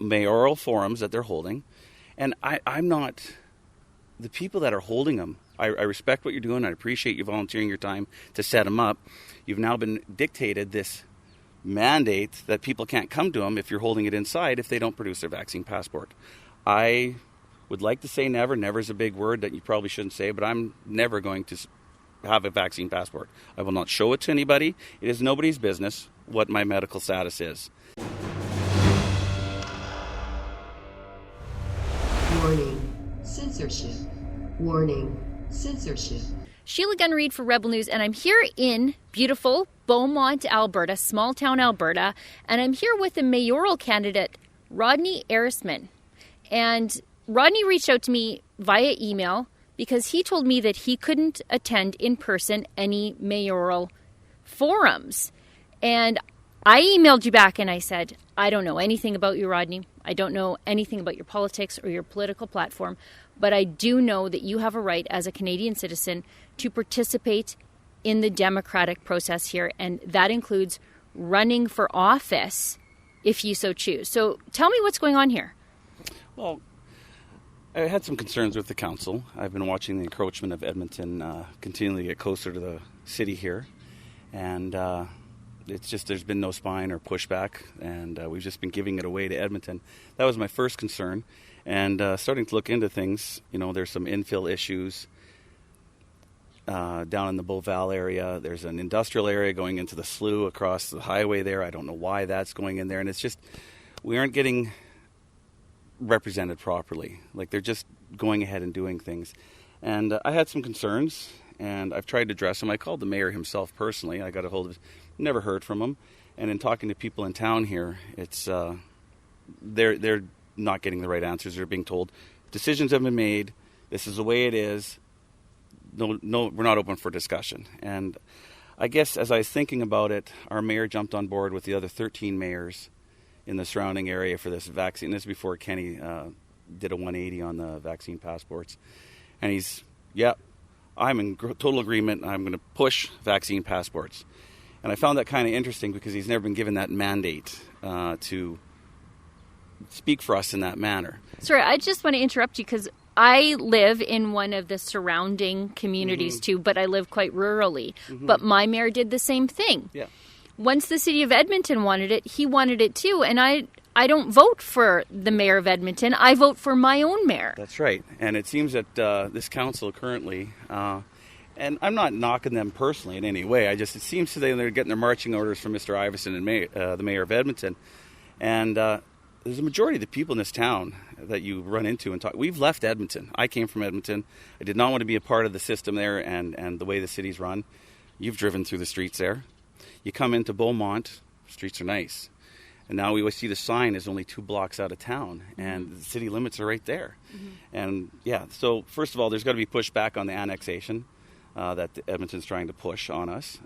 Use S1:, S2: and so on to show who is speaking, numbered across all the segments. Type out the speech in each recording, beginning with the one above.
S1: mayoral forums that they're holding. And I'm not, the people that are holding them, I respect what you're doing. I appreciate you volunteering your time to set them up. You've now been dictated this mandate that people can't come to them if you're holding it inside if they don't produce their vaccine passport. I would like to say never. Never is a big word that you probably shouldn't say, but I'm never going to have a vaccine passport. I will not show it to anybody. It is nobody's business what my medical status is.
S2: Warning, censorship. Warning, censorship.
S3: Sheila Gunn-Reid for Rebel News, and I'm here in beautiful Beaumont, Alberta, small town Alberta, and I'm here with the mayoral candidate, Rodney Erismann. And Rodney reached out to me via email because he told me that he couldn't attend in person any mayoral forums. And I emailed you back and I said, I don't know anything about you, Rodney. I don't know anything about your politics or your political platform, but I do know that you have a right as a Canadian citizen to participate in the democratic process here, and that includes running for office if you so choose. So tell me what's going on here.
S1: Well, I had some concerns with the council. I've been watching the encroachment of Edmonton continually get closer to the city here, and it's just there's been no spine or pushback, and we've just been giving it away to Edmonton. That was my first concern, and starting to look into things. You know, there's some infill issues down in the Beauval area. There's an industrial area going into the slough across the highway there. I don't know why that's going in there, and it's just we aren't getting represented properly. Like, they're just going ahead and doing things, and I had some concerns, and I've tried to address them. I called the mayor himself personally. I got a hold of, never heard from him, and in talking to people in town here, it's they're not getting the right answers. They're being told decisions have been made. This is the way it is. No, we're not open for discussion. And I guess as I was thinking about it, our mayor jumped on board with the other 13 mayors in the surrounding area for this vaccine. This is before Kenny did a 180 on the vaccine passports. And he's, I'm in total agreement. I'm going to push vaccine passports. And I found that kind of interesting because he's never been given that mandate to speak for us in that manner.
S3: Sorry, I just want to interrupt you because I live in one of the surrounding communities too, but I live quite rurally. But my mayor did the same thing. Yeah. Once the city of Edmonton wanted it, he wanted it too. And I don't vote for the mayor of Edmonton. I vote for my own mayor. That's right.
S1: And it seems that this council currently, and I'm not knocking them personally in any way. It seems today they're getting their marching orders from Mr. Iveson and the mayor of Edmonton. And there's a majority of the people in this town that you run into and talk. We've left Edmonton. I came from Edmonton. I did not want to be a part of the system there and the way the city's run. You've driven through the streets there. You come into Beaumont, streets are nice. And now we see the sign is only 2 blocks out of town, and the city limits are right there. And so first of all, there's got to be pushback on the annexation that Edmonton's trying to push on us.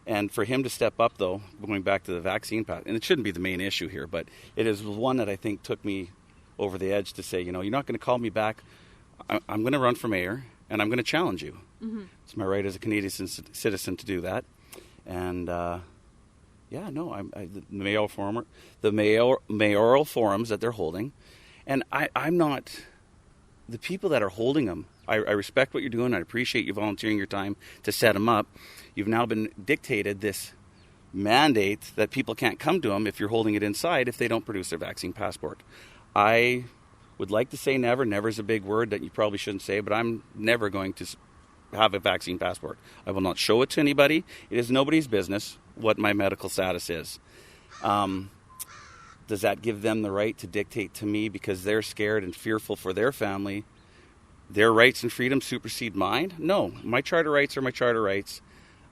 S1: And for him to step up, though, going back to the vaccine pass, and it shouldn't be the main issue here, but it is one that I think took me over the edge to say, you're not going to call me back. I'm going to run for mayor, and I'm going to challenge you. It's my right as a Canadian citizen to do that. And the mayoral forums that they're holding, and I'm not, the people that are holding them, I respect what you're doing. I appreciate you volunteering your time to set them up. You've now been dictated this mandate that people can't come to them if you're holding it inside if they don't produce their vaccine passport. I would like to say never. Never is a big word that you probably shouldn't say, but I'm never going to have a vaccine passport. I will not show it to anybody. It is nobody's business what my medical status is. Does that give them the right to dictate to me because they're scared and fearful for their family? Their rights and freedoms supersede mine? No. My charter rights are my charter rights.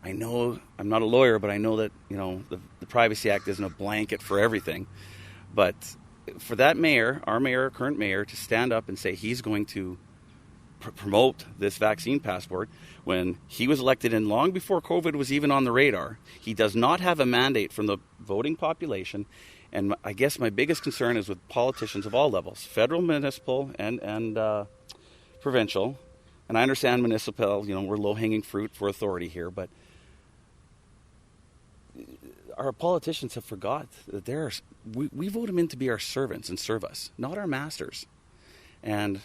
S1: I know I'm not a lawyer, but I know that the Privacy Act isn't a blanket for everything. But for that mayor, our mayor, current mayor, to stand up and say he's going to promote this vaccine passport when he was elected in long before COVID was even on the radar. He does not have a mandate from the voting population. And I guess my biggest concern is with politicians of all levels, federal, municipal, and provincial. And I understand municipal, we're low-hanging fruit for authority here, but our politicians have forgot that we vote them in to be our servants and serve us, not our masters. And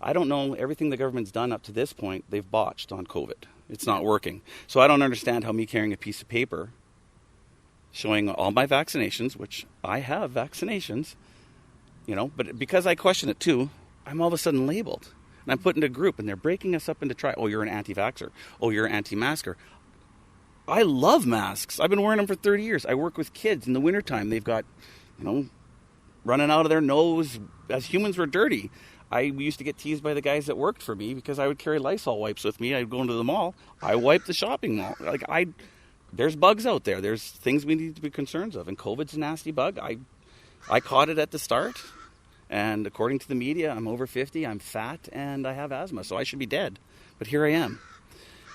S1: I don't know, everything the government's done up to this point, they've botched on COVID. It's not working. So I don't understand how me carrying a piece of paper showing all my vaccinations, which I have vaccinations, but because I question it too, I'm all of a sudden labeled. And I'm put into a group, and they're breaking us up into oh, you're an anti-vaxxer. Oh, you're an anti-masker. I love masks. I've been wearing them for 30 years. I work with kids in the wintertime. They've got, running out of their nose as humans were dirty. I used to get teased by the guys that worked for me because I would carry Lysol wipes with me. I'd go into the mall. I wiped the shopping mall. There's bugs out there. There's things we need to be concerned of. And COVID's a nasty bug. I caught it at the start. And according to the media, I'm over 50, I'm fat, and I have asthma. So I should be dead. But here I am.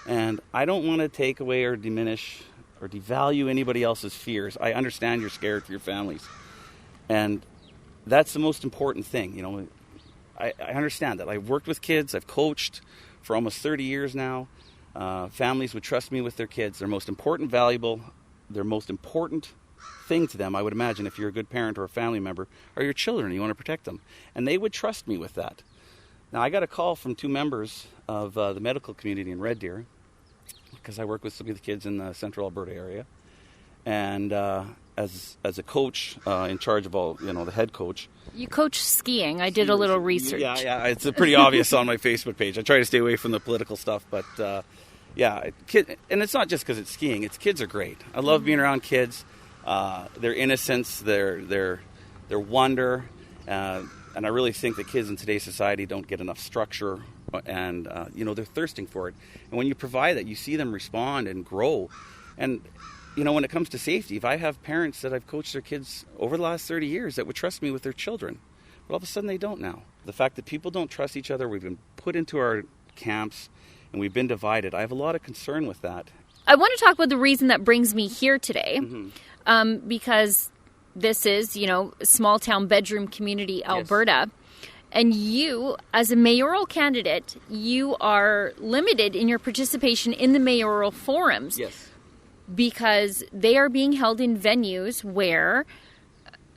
S1: And I don't want to take away or diminish or devalue anybody else's fears. I understand you're scared for your families. And that's the most important thing. I understand that. I've worked with kids. I've coached for almost 30 years now. Families would trust me with their kids. Their most important thing to them, I would imagine, if you're a good parent or a family member, are your children. You want to protect them. And they would trust me with that. Now, I got a call from 2 members of the medical community in Red Deer, because I work with some of the kids in the central Alberta area. And as a coach in charge of all, the head coach. You
S3: coach skiing. I did a little research.
S1: Yeah, it's pretty obvious on my Facebook page. I try to stay away from the political stuff, but and it's not just because it's skiing. Kids are great. I love being around kids. Their innocence, their wonder, and I really think that kids in today's society don't get enough structure, and they're thirsting for it. And when you provide that, you see them respond and grow. And when it comes to safety, if I have parents that I've coached their kids over the last 30 years that would trust me with their children, but all of a sudden they don't now. The fact that people don't trust each other, we've been put into our camps, and we've been divided. I have a lot of concern with that.
S3: I want to talk about the reason that brings me here today, because this is, small town bedroom community, Alberta. Yes. And you, as a mayoral candidate, you are limited in your participation in the mayoral forums.
S1: Yes.
S3: Because they are being held in venues where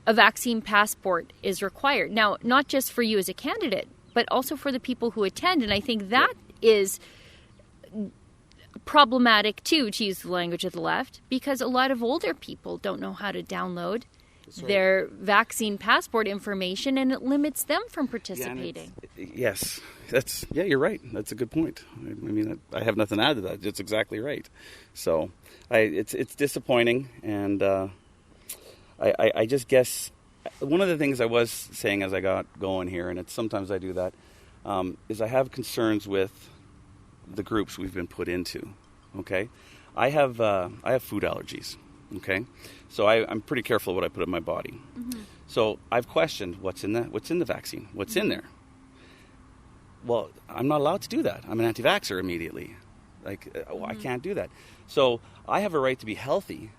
S3: a vaccine passport is required. Now, not just for you as a candidate, but also for the people who attend. And I think that is problematic too, to use the language of the left, because a lot of older people don't know how to download their vaccine passport information, and it limits them from participating.
S1: Yes, you're right. That's a good point. I mean, I have nothing to add to that. It's exactly right. So it's disappointing, and I just guess one of the things I was saying as I got going here, and sometimes I do that, is I have concerns with the groups we've been put into. Okay, I have food allergies. Okay, so I'm pretty careful what I put in my body. Mm-hmm. So I've questioned what's in the vaccine, what's in there. Well, I'm not allowed to do that. I'm an anti-vaxxer immediately. I can't do that. So I have a right to be healthy,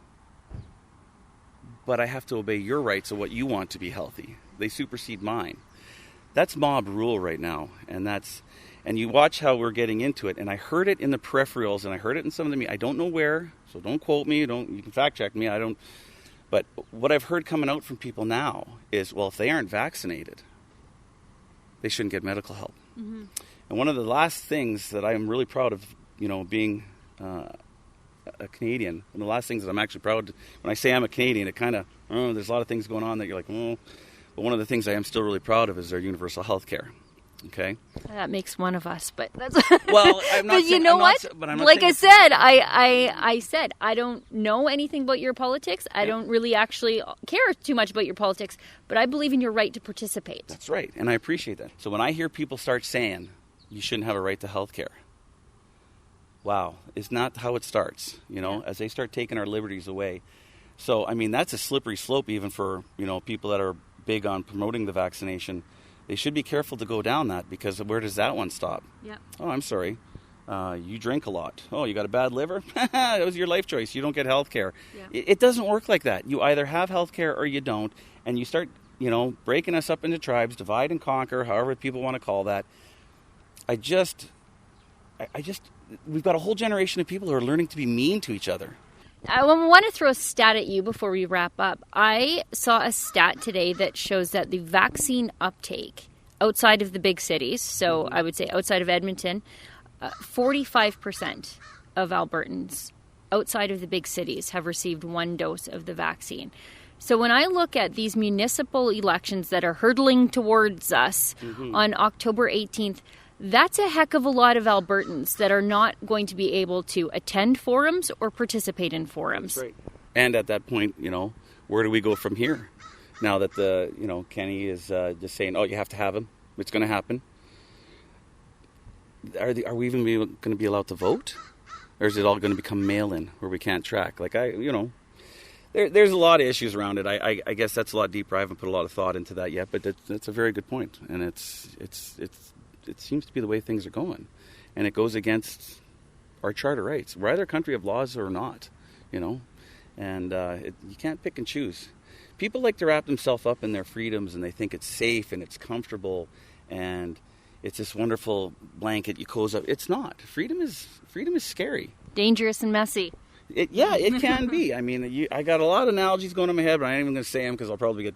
S1: but I have to obey your rights of what you want to be healthy. They supersede mine. That's mob rule right now, and you watch how we're getting into it. And I heard it in the peripherals, and I heard it in some of the I don't know where, so don't quote me. You can fact check me. But what I've heard coming out from people now is, well, if they aren't vaccinated, they shouldn't get medical help. Mm-hmm. And one of the last things that I am really proud of, being a Canadian, and the last things that I'm actually proud, when I say I'm a Canadian, it kind of, there's a lot of things going on that you're like, but one of the things I am still really proud of is our universal health care. Okay.
S3: That makes one of us, but that's
S1: well. I'm not.
S3: But you know what? Like I said, I said I don't know anything about your politics. I don't really actually care too much about your politics, but I believe in your right to participate.
S1: That's right, and I appreciate that. So when I hear people start saying you shouldn't have a right to health care, wow, it's not how it starts. As they start taking our liberties away. So I mean, that's a slippery slope even for people that are big on promoting the vaccination. They should be careful to go down that, because where does that one stop? Yeah. Oh, I'm sorry. You drink a lot. Oh, you got a bad liver? That was your life choice. You don't get health care. Yeah. It doesn't work like that. You either have health care or you don't. And you start, breaking us up into tribes, divide and conquer, however people want to call that. We've got a whole generation of people who are learning to be mean to each other.
S3: I want to throw a stat at you before we wrap up. I saw a stat today that shows that the vaccine uptake outside of the big cities, so I would say outside of Edmonton, 45% of Albertans outside of the big cities have received one dose of the vaccine. So when I look at these municipal elections that are hurtling towards us on October 18th, that's a heck of a lot of Albertans that are not going to be able to attend forums or participate in forums.
S1: That's right. And at that point, where do we go from here? Now that Kenny is just saying, oh, you have to have him. It's going to happen. Are we even going to be allowed to vote? Or is it all going to become mail-in where we can't track? There's a lot of issues around it. I guess that's a lot deeper. I haven't put a lot of thought into that yet, but that's a very good point. And it seems to be the way things are going. And it goes against our charter rights. We're either a country of laws or not, and you can't pick and choose. People like to wrap themselves up in their freedoms, and they think it's safe and it's comfortable and it's this wonderful blanket you close up. It's not. Freedom is scary.
S3: Dangerous and messy.
S1: It can be. I mean, I got a lot of analogies going in my head, but I ain't even going to say them because I'll probably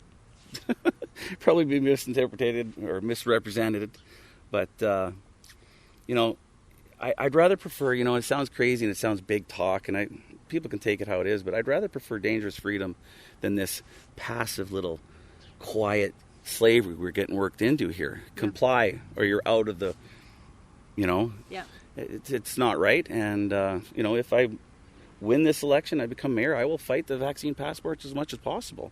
S1: probably be misinterpreted or misrepresented. But, I'd rather prefer, it sounds crazy and it sounds big talk, and people can take it how it is, but I'd rather prefer dangerous freedom than this passive little quiet slavery we're getting worked into here. Yeah. Comply or you're out of the,
S3: Yeah.
S1: It's not right. And, if I win this election, I become mayor, I will fight the vaccine passports as much as possible.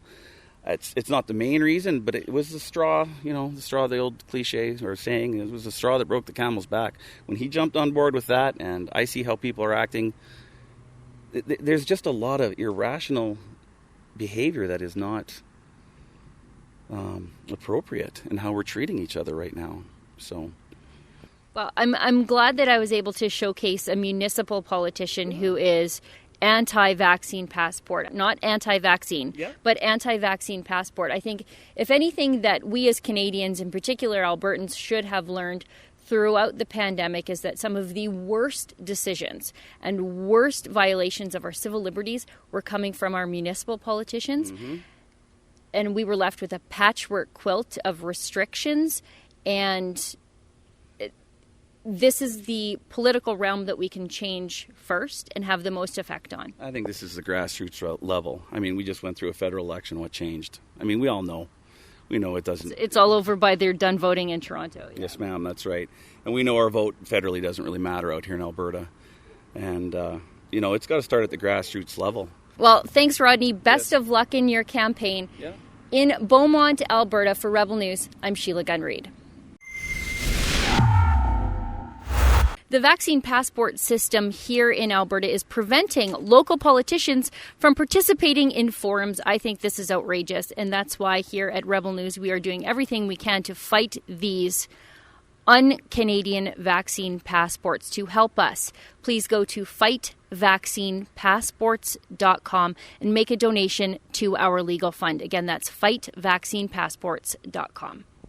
S1: It's not the main reason, but it was the straw, the old cliche or saying, it was the straw that broke the camel's back. When he jumped on board with that, and I see how people are acting, there's just a lot of irrational behavior that is not appropriate in how we're treating each other right now. So,
S3: well, I'm glad that I was able to showcase a municipal politician who is anti-vaccine passport, not anti-vaccine, but anti-vaccine passport. I think, if anything, that we as Canadians, in particular Albertans, should have learned throughout the pandemic is that some of the worst decisions and worst violations of our civil liberties were coming from our municipal politicians. And we were left with a patchwork quilt of restrictions, and this is the political realm that we can change first and have the most effect on.
S1: I think this is the grassroots level. I mean, we just went through a federal election. What changed? I mean, we all know. We know it doesn't.
S3: It's all over by they're done voting in Toronto.
S1: Yeah. Yes, ma'am. That's right. And we know our vote federally doesn't really matter out here in Alberta. And, it's got to start at the grassroots level. Well,
S3: thanks, Rodney. Best of luck in your campaign.
S1: Yeah.
S3: In Beaumont, Alberta, for Rebel News, I'm Sheila Gunn-Reid. The vaccine passport system here in Alberta is preventing local politicians from participating in forums. I think this is outrageous, and that's why here at Rebel News we are doing everything we can to fight these un-Canadian vaccine passports. To help us, please go to fightvaccinepassports.com and make a donation to our legal fund. Again, that's fightvaccinepassports.com.